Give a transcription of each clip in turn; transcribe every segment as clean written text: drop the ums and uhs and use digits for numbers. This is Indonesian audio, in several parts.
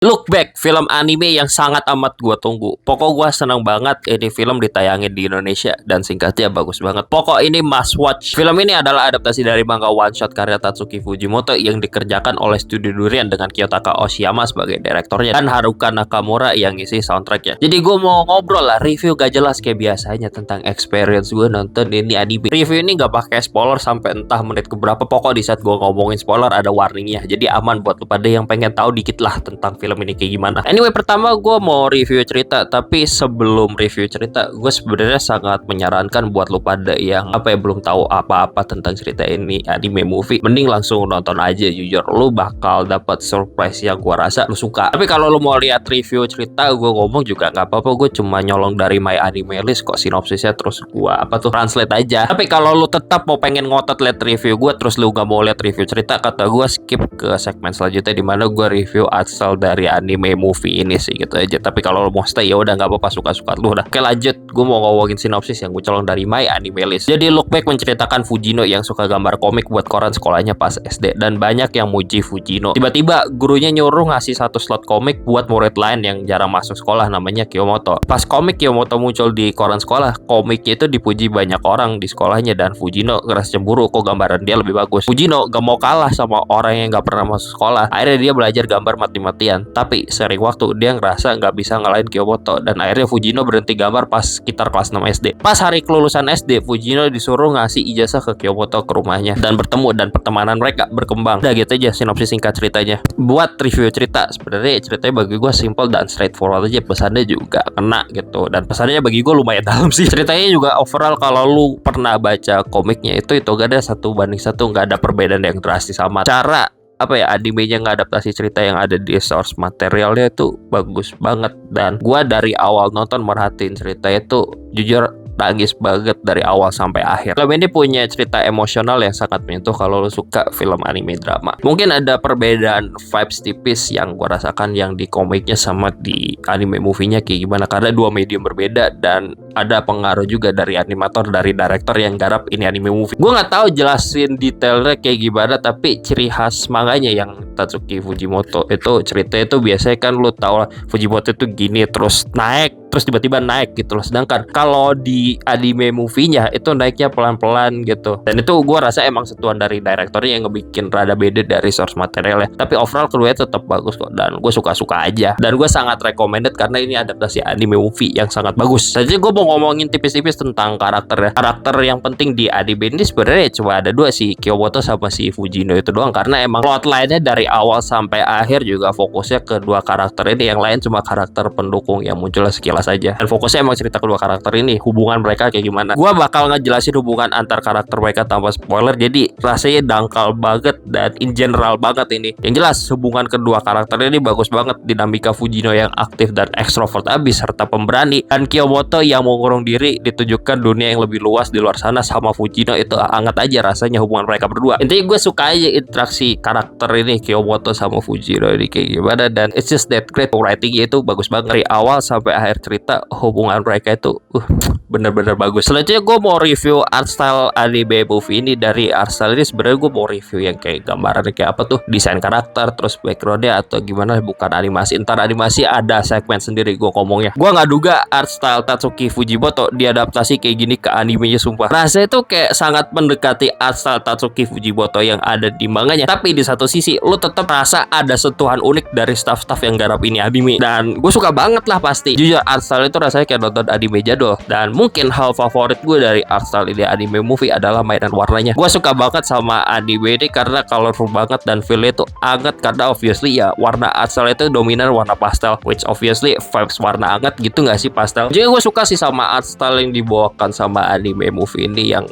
Look Back, film anime yang sangat amat gua tunggu. Pokok gua seneng banget ini film ditayangin di Indonesia dan singkatnya bagus banget. Pokok ini must watch. Film ini adalah adaptasi dari manga one shot karya Tatsuki Fujimoto yang dikerjakan oleh Studio Durian dengan Kiyotaka Oshiyama sebagai direktornya dan Haruka Nakamura yang ngisi soundtracknya. Jadi gua mau ngobrol lah, review gak jelas kayak biasanya tentang experience gua nonton ini anime. Review ini gak pakai spoiler sampai entah menit keberapa. Pokok di saat gua ngomongin spoiler ada warningnya. Jadi aman buat lu pada yang pengen tahu dikit lah tentang film ini kayak gimana. Anyway, pertama gue mau review cerita, tapi sebelum review cerita, gue sebenarnya sangat menyarankan buat lu pada yang belum tahu apa-apa tentang cerita ini anime movie, mending langsung nonton aja. Jujur, lu bakal dapat surprise yang gue rasa lu suka. Tapi kalau lu mau lihat review cerita, gue ngomong juga nggak apa-apa. Gue cuma nyolong dari My Anime List kok sinopsisnya, terus gue translate aja. Tapi kalau lu tetap mau pengen ngotot lihat review gue, terus lu gak mau lihat review cerita, kata gue skip ke segmen selanjutnya di mana gue review asal dari anime movie ini sih, gitu aja. Tapi kalau lo mau stay ya udah nggak apa-apa, suka-suka lu udah. Oke, lanjut, gue mau ngomongin sinopsis yang gue colong dari My Anime List. Jadi Look Back menceritakan Fujino yang suka gambar komik buat koran sekolahnya pas SD, dan banyak yang muji Fujino. Tiba-tiba gurunya nyuruh ngasih satu slot komik buat murid lain yang jarang masuk sekolah, namanya Kiyomoto. Pas komik Kiyomoto muncul di koran sekolah, komiknya itu dipuji banyak orang di sekolahnya, dan Fujino ngeras cemburu kok gambaran dia lebih bagus. Fujino gak mau kalah sama orang yang gak pernah masuk sekolah. Akhirnya dia belajar gambar mati-matian, tapi sering waktu dia ngerasa nggak bisa ngalahin Kiyomoto, dan akhirnya Fujino berhenti gambar pas sekitar kelas 6 SD. Pas hari kelulusan SD, Fujino disuruh ngasih ijazah ke Kiyomoto ke rumahnya dan bertemu, dan pertemanan mereka berkembang. Udah gitu aja sinopsis singkat ceritanya. Buat review cerita, sebenarnya ceritanya bagi gue simple dan straightforward aja, pesannya juga kena gitu, dan pesannya bagi gue lumayan dalam sih. Ceritanya juga overall kalau lu pernah baca komiknya itu gak ada 1:1, nggak ada perbedaan yang drastis sama cara animenya ngadaptasi cerita yang ada di source materialnya itu bagus banget. Dan gua dari awal nonton merhatiin cerita itu jujur nangis banget dari awal sampai akhir. Film ini punya cerita emosional yang sangat menyentuh kalau lo suka film anime drama. Mungkin ada perbedaan vibes tipis yang gua rasakan yang di komiknya sama di anime movie-nya kayak gimana, karena dua medium berbeda, dan ada pengaruh juga dari animator, dari director yang garap ini anime movie. Gua nggak tahu jelasin detailnya kayak gimana, tapi ciri khas manganya yang Tatsuki Fujimoto itu ceritanya itu biasanya kan lu tau lah, Fujimoto itu gini terus naik, terus tiba-tiba naik gitu loh. Sedangkan kalau di anime movie-nya itu naiknya pelan-pelan gitu. Dan itu gue rasa emang sentuhan dari direktornya yang ngebikin rada beda dari source materialnya. Tapi overall keduanya tetap bagus kok, dan gue suka-suka aja. Dan gue sangat recommended karena ini adaptasi anime movie yang sangat bagus. Jadi gue mau ngomongin tipis-tipis tentang karakternya. Karakter yang penting di anime ini sebenarnya cuma ada dua sih, Kiyomoto sama si Fujino itu doang. Karena emang plotline-nya dari awal sampai akhir juga fokusnya ke dua karakter ini. Yang lain cuma karakter pendukung yang muncul sekilas saja, dan fokusnya emang cerita kedua karakter ini, hubungan mereka kayak gimana. Gua bakal ngejelasin hubungan antar karakter mereka tanpa spoiler, jadi rasanya dangkal banget dan in general banget ini. Yang jelas hubungan kedua karakter ini bagus banget. Dinamika Fujino yang aktif dan ekstrovert abis serta pemberani, dan Kiyomoto yang mengurung diri ditunjukkan dunia yang lebih luas di luar sana sama Fujino itu hangat aja rasanya hubungan mereka berdua. Intinya gue suka aja interaksi karakter ini Kiyomoto sama Fujino ini kayak gimana, dan it's just that great. Writingnya itu bagus banget dari awal sampai akhir cerita, hubungan mereka itu bener-bener bagus. Selanjutnya gue mau review art style anime movie ini. Dari art style ini sebenarnya gue mau review yang kayak gambarannya kayak apa tuh, desain karakter, terus backgroundnya atau gimana, bukan animasi. Ntar animasi ada segmen sendiri gue ngomongnya. Gue nggak duga art style Tatsuki Fujimoto diadaptasi kayak gini ke animenya, sumpah. Rasanya itu kayak sangat mendekati art style Tatsuki Fujimoto yang ada di manganya. Tapi di satu sisi lu tetap rasa ada sentuhan unik dari staff-staff yang garap ini anime, dan gue suka banget lah pasti. Jujur art style itu rasanya kayak nonton anime jadul. Dan mungkin hal favorit gue dari art style ini anime movie adalah mainan warnanya. Gue suka banget sama anime ini karena colorful banget dan feel-nya itu hangat, karena obviously ya warna art style itu dominan warna pastel, which obviously vibes warna hangat gitu gak sih, pastel. Jadi gue suka sih sama art style yang dibawakan sama anime movie ini, yang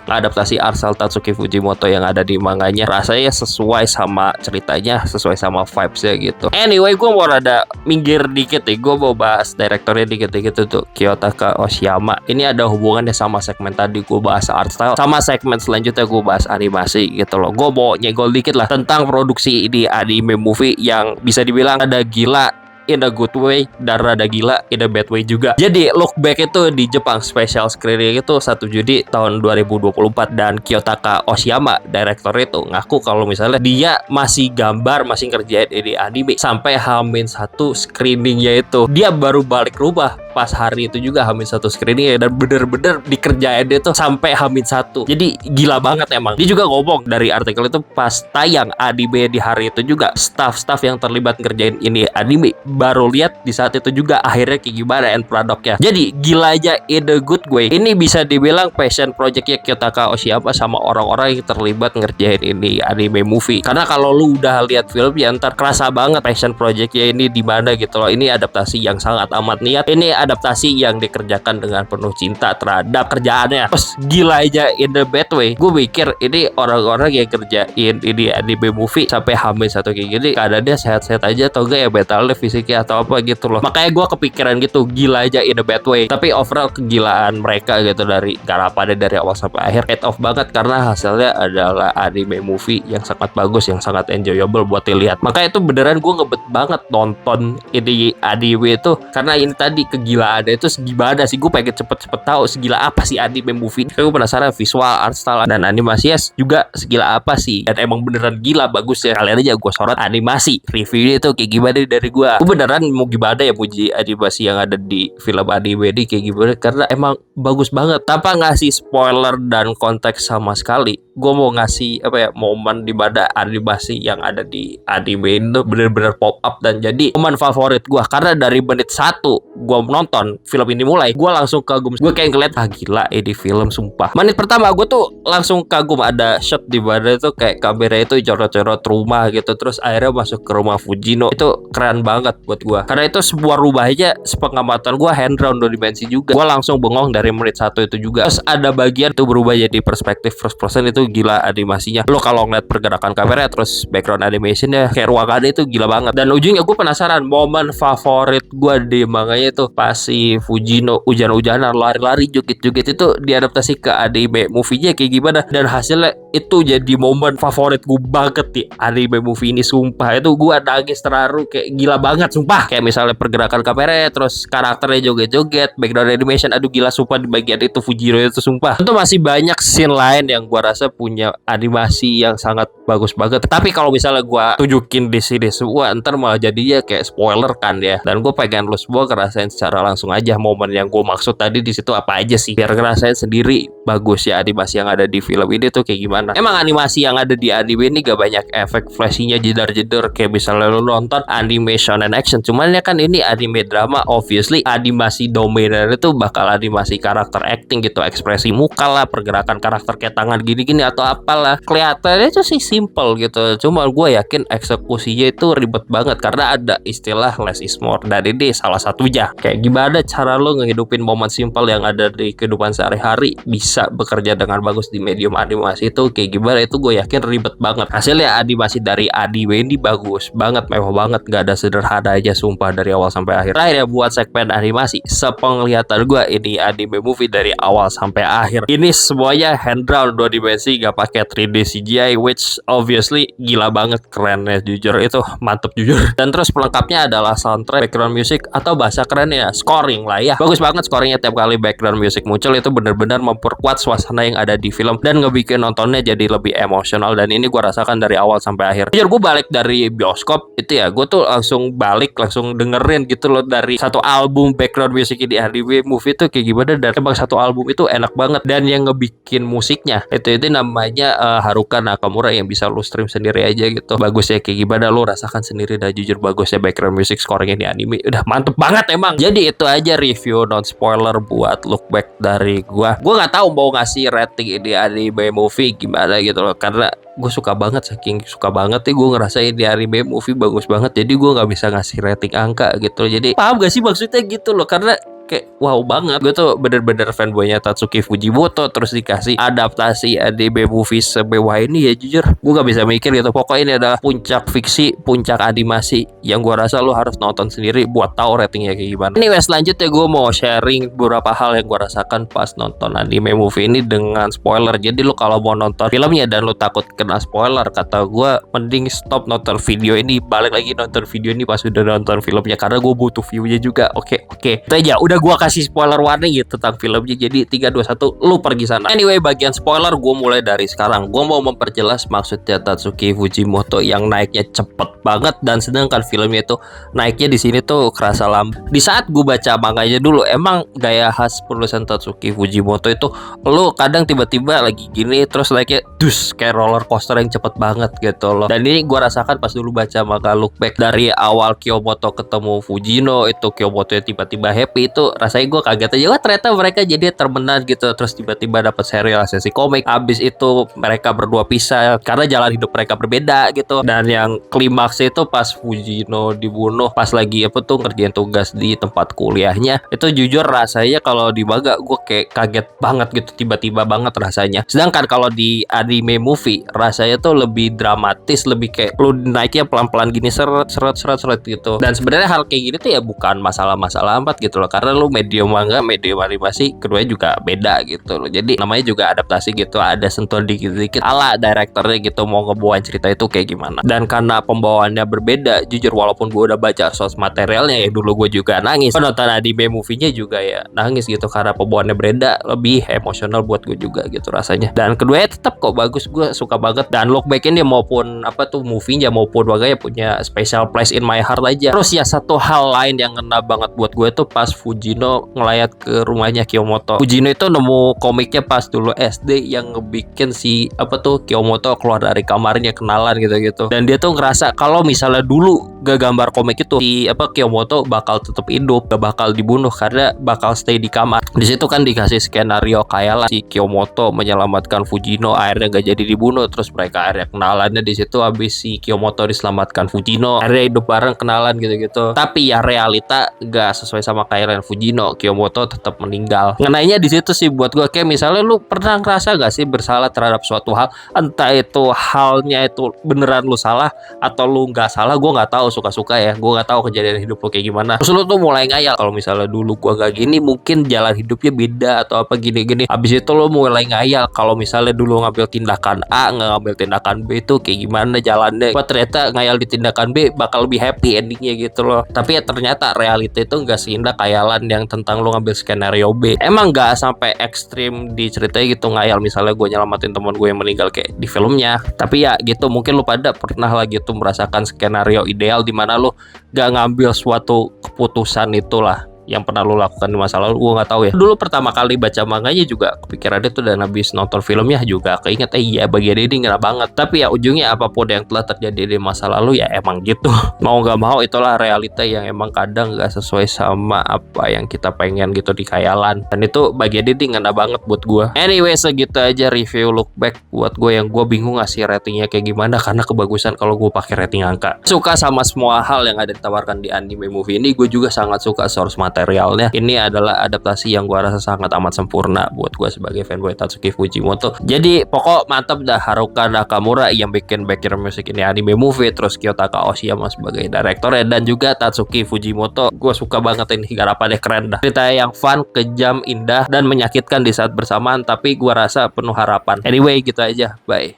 ngadaptasi art style Tatsuki Fujimoto yang ada di manganya. Rasanya sesuai sama ceritanya, sesuai sama vibesnya gitu. Anyway, gue mau rada minggir dikit nih. Gue mau bahas direktornya dikit-dikit tuh, Kiyotaka Oshiyama. Ini ada hubungannya sama segmen tadi gue bahas art style, sama segmen selanjutnya gue bahas animasi gitu loh. Gue mau nyenggol dikit lah tentang produksi ini anime movie yang bisa dibilang ada gila in a good way dan rada gila in a bad way juga. Jadi Look Back itu di Jepang special screening itu 1 Juni tahun 2024 dan Kiyotaka Oshiyama direktur itu ngaku kalau misalnya dia masih gambar, masih ngerjain ini anime sampai H-1 screeningnya itu. Dia baru balik rumah pas hari itu juga H-1 screening dan bener-bener dikerjain dia tuh sampai H-1. Jadi gila banget emang. Dia juga ngomong dari artikel itu pas tayang anime di hari itu juga staff-staff yang terlibat ngerjain ini anime baru lihat di saat itu juga akhirnya kayak gimana end produknya. Jadi gila aja in a good way. Ini bisa dibilang passion projectnya Kiyotaka Oshiyama sama orang-orang yang terlibat ngerjain ini anime movie. Karena kalau lu udah lihat filmnya ntar kerasa banget passion projectnya ini di mana gitu loh. Ini adaptasi yang sangat amat niat. Ini adaptasi yang dikerjakan dengan penuh cinta terhadap kerjaannya. Terus gila aja in the bad way. Gue mikir ini orang-orang yang kerjain ini anime movie sampai hamil satu kayak gini keadaan dia sehat-sehat aja atau enggak ya mentalnya fisiknya atau apa gitu loh. Makanya gue kepikiran gitu gila aja in the bad way. Tapi overall kegilaan mereka gitu dari garapannya dari awal sampai akhir paid off banget karena hasilnya adalah anime movie yang sangat bagus, yang sangat enjoyable buat dilihat. Makanya itu beneran gue ngebet banget nonton ini anime itu karena ini tadi kegilaannya itu segimana sih. Gue pengen cepet-cepet tahu segila apa sih anime movie. Gue penasaran visual, art style dan animasinya juga segila apa sih. Dan emang beneran gila bagus ya. Kalian aja gue sorot animasi. Reviewnya itu kayak gimana dari gue. Gue beneran mau gimana ya puji animasi yang ada di film anime ini kayak gimana karena emang bagus banget. Tanpa ngasih spoiler dan konteks sama sekali, gue mau ngasih apa ya momen di mana animasi yang ada di anime itu bener-bener pop up dan jadi momen favorit gue. Karena dari menit 1 gue nonton film ini mulai, gue langsung kagum. Gue kayak ngeliat gila ini film sumpah. Menit pertama gue tuh langsung kagum. Ada shot di mana itu kayak kamera itu corot-corot rumah gitu, terus akhirnya masuk ke rumah Fujino. Itu keren banget buat gue karena itu sebuah rumah aja sepengamatan gue hand drawn 2 dimensi juga. Gue langsung bengong dari menit 1 itu juga. Terus ada bagian itu berubah jadi perspektif first person, itu gila animasinya. Lo kalau ngeliat pergerakan kamera terus background animationnya kayak ruangannya itu gila banget. Dan ujungnya gue penasaran momen favorit gue di manganya itu pas si Fujino hujan-hujanan lari-lari joget-joget itu diadaptasi ke anime movie-nya kayak gimana. Dan hasilnya itu jadi momen favorit gue banget di anime movie ini sumpah. Itu gue nangis terharu kayak gila banget sumpah. Kayak misalnya pergerakan kamera terus karakternya joget-joget, background animation, aduh gila sumpah di bagian itu Fujino itu sumpah. Tentu masih banyak scene lain yang gue rasa punya animasi yang sangat bagus banget. Tapi kalau misalnya gue tunjukin di sini semua ntar malah jadinya kayak spoiler kan ya. Dan gue pengen lu semua ngerasain secara langsung aja momen yang gue maksud tadi di situ apa aja sih, biar ngerasain sendiri bagus ya animasi yang ada di film ini tuh kayak gimana. Emang animasi yang ada di anime ini gak banyak efek flashy-nya jedar-jedar kayak misalnya lu nonton animation and action. Cuman ya kan ini anime drama, obviously animasi dominan itu bakal animasi karakter acting gitu, ekspresi muka lah, pergerakan karakter kayak tangan gini-gini atau apalah. Kelihatannya itu sih simple gitu. Cuma gue yakin eksekusinya itu ribet banget karena ada istilah less is more dan ini salah satunya. Kayak gimana cara lo ngehidupin momen simple yang ada di kehidupan sehari-hari bisa bekerja dengan bagus di medium animasi itu kayak gimana, itu gue yakin ribet banget. Hasilnya animasi dari anime ini bagus banget, mewah banget, gak ada sederhana aja sumpah dari awal sampai akhir. Terakhir ya buat segmen animasi, sepenglihatan gue ini anime movie dari awal sampai akhir ini semuanya hand drawn 2 dimensi, gak pakai 3D CGI, which obviously gila banget, keren ya jujur, itu mantep jujur. Dan terus pelengkapnya adalah soundtrack, background music atau bahasa kerennya scoring lah ya. Bagus banget scoringnya, tiap kali background music muncul itu bener-bener memperkuat suasana yang ada di film dan ngebikin nontonnya jadi lebih emosional. Dan ini gue rasakan dari awal sampai akhir. Jujur gue balik dari bioskop itu ya, gue tuh langsung dengerin gitu loh dari satu album background music di anime movie tuh kayak gimana. Dan emang satu album itu enak banget. Dan yang ngebikin musiknya itu namanya Haruka Nakamura, yang bisa lu stream sendiri aja gitu. Bagus ya kayak gimana, lu rasakan sendiri dah jujur bagusnya background music scoring di anime. Udah mantep banget emang. Jadi itu aja review non spoiler buat Look Back dari gua. Gua nggak tahu mau ngasih rating ini anime movie gimana gitu loh, karena gue suka banget, saking suka banget nih gue ngerasain di anime movie bagus banget. Jadi gue nggak bisa ngasih rating angka gitu. Jadi paham gak sih maksudnya gitu loh, karena kayak wow banget. Gue tuh bener-bener fanboynya Tatsuki Fujimoto, terus dikasih adaptasi anime movie semewah ini ya jujur gue gak bisa mikir gitu. Pokoknya ini adalah puncak fiksi, puncak animasi yang gue rasa lu harus nonton sendiri buat tahu ratingnya kayak gimana. Anyway, selanjutnya gue mau sharing beberapa hal yang gue rasakan pas nonton anime movie ini dengan spoiler. Jadi lu kalau mau nonton filmnya dan lu takut kena spoiler, kata gue mending stop nonton video ini, balik lagi nonton video ini pas udah nonton filmnya, karena gue butuh view-nya juga. Oke. Itu aja, udah gue kasih spoiler warning gitu tentang filmnya. Jadi 3, 2, 1 lu pergi sana. Anyway, bagian spoiler gue mulai dari sekarang. Gue mau memperjelas maksudnya Tatsuki Fujimoto yang naiknya cepet banget, dan sedangkan filmnya itu naiknya di sini tuh kerasa lambat. Di saat gue baca manganya dulu, emang gaya khas penulisan Tatsuki Fujimoto itu lu kadang tiba-tiba lagi gini terus naiknya dus kayak roller coaster yang cepet banget gitu loh. Dan ini gue rasakan pas dulu baca manga Look Back. Dari awal Kiyomoto ketemu Fujino, itu Kiyomoto tiba-tiba happy, itu rasanya gue kaget aja. Wah, ternyata mereka jadi temenan gitu. Terus tiba-tiba dapat serial sesi komik. Abis itu mereka berdua pisah karena jalan hidup mereka berbeda gitu. Dan yang klimaks itu pas Fujino dibunuh pas lagi apa tuh ngerjain tugas di tempat kuliahnya. Itu jujur rasanya kalau di manga gue kayak kaget banget gitu, tiba-tiba banget rasanya. Sedangkan kalau di anime movie rasanya tuh lebih dramatis, lebih kayak lu naiknya pelan-pelan gini seret gitu. Dan sebenarnya hal kayak gini tuh ya bukan masalah-masalah amat gitu loh, karena lu medium manga, medium animasi keduanya juga beda gitu loh. Jadi namanya juga adaptasi gitu, ada sentuhan dikit-dikit ala direkturnya gitu mau ngebawain cerita itu kayak gimana. Dan karena pembawaannya berbeda, jujur walaupun gue udah baca source materialnya ya dulu gue juga nangis. Penonton anime movie-nya juga ya nangis gitu karena pembawaannya berbeda, lebih emosional buat gue juga gitu rasanya. Dan keduanya tetap kok bagus, gue suka banget. Dan Look Back ini maupun apa tuh movie-nya maupun waganya punya special place in my heart aja. Terus ya satu hal lain yang ngena banget buat gue tuh pas Fujino ngelayat ke rumahnya Kiyomoto. Fujino itu nemu komiknya pas dulu SD yang ngebikin si apa tuh Kiyomoto keluar dari kamarnya kenalan gitu-gitu. Dan dia tuh ngerasa kalau misalnya dulu gak gambar komik itu si apa Kiyomoto bakal tetap hidup, gak bakal dibunuh karena bakal stay di kamar. Di situ kan dikasih skenario kayak lah si Kiyomoto menyelamatkan Fujino, akhirnya gak jadi dibunuh, terus mereka akhirnya kenalannya di situ. Habis si Kiyomoto diselamatkan Fujino, akhirnya hidup bareng kenalan gitu-gitu. Tapi ya realita gak sesuai sama kayak Fujino, Kiyomoto tetap meninggal. Ngenainya di situ sih buat gue, kayak misalnya lu pernah ngerasa gak sih bersalah terhadap suatu hal, entah itu halnya itu beneran lu salah atau lu nggak salah, gue nggak tahu, suka-suka ya, gue nggak tahu kejadian hidup lu kayak gimana. Terus lu tuh mulai ngayal kalau misalnya dulu gue gak gini mungkin jalan hidupnya beda atau apa gini-gini. Habis itu lu mulai ngayal kalau misalnya dulu ngambil tindakan A nggak ngambil tindakan B itu kayak gimana jalannya. Wah, ternyata ngayal di tindakan B bakal lebih happy endingnya gitu loh. Tapi ya ternyata realita itu nggak seindah khayalan yang tentang lu ngambil skenario B. Emang nggak sampai ekstrim di ceritanya gitu ngayal misalnya gue nyelamatin teman gue yang meninggal kayak di filmnya. Tapi ya gitu, mungkin lu pada pernah lagi tuh merasakan skenario ideal di mana lu gak ngambil suatu keputusan itulah yang pernah lu lakukan di masa lalu. Gue nggak tahu ya, dulu pertama kali baca manganya juga kepikirannya tuh, dan habis nonton filmnya juga keinget iya bagian ini ngena banget. Tapi ya ujungnya apapun yang telah terjadi di masa lalu ya emang gitu. Mau nggak mau itulah realita yang emang kadang nggak sesuai sama apa yang kita pengen gitu di khayalan. Dan itu bagian ini ngena banget buat gue. Anyway, segitu aja review Look Back buat gue yang gue bingung ngasih ratingnya kayak gimana karena kebagusan kalau gue pakai rating angka. Suka sama semua hal yang ada ditawarkan di anime movie ini. Gue juga sangat suka source materialnya. Ini adalah adaptasi yang gue rasa sangat amat sempurna buat gue sebagai fanboy Tatsuki Fujimoto. Jadi pokok mantap dah, Haruka Nakamura yang bikin background music ini anime movie, terus Kiyotaka Oshiyama sebagai direktornya, dan juga Tatsuki Fujimoto. Gue suka banget ini garapannya, keren dah. Cerita yang fun, kejam, indah, dan menyakitkan di saat bersamaan, tapi gue rasa penuh harapan. Anyway, gitu aja. Bye.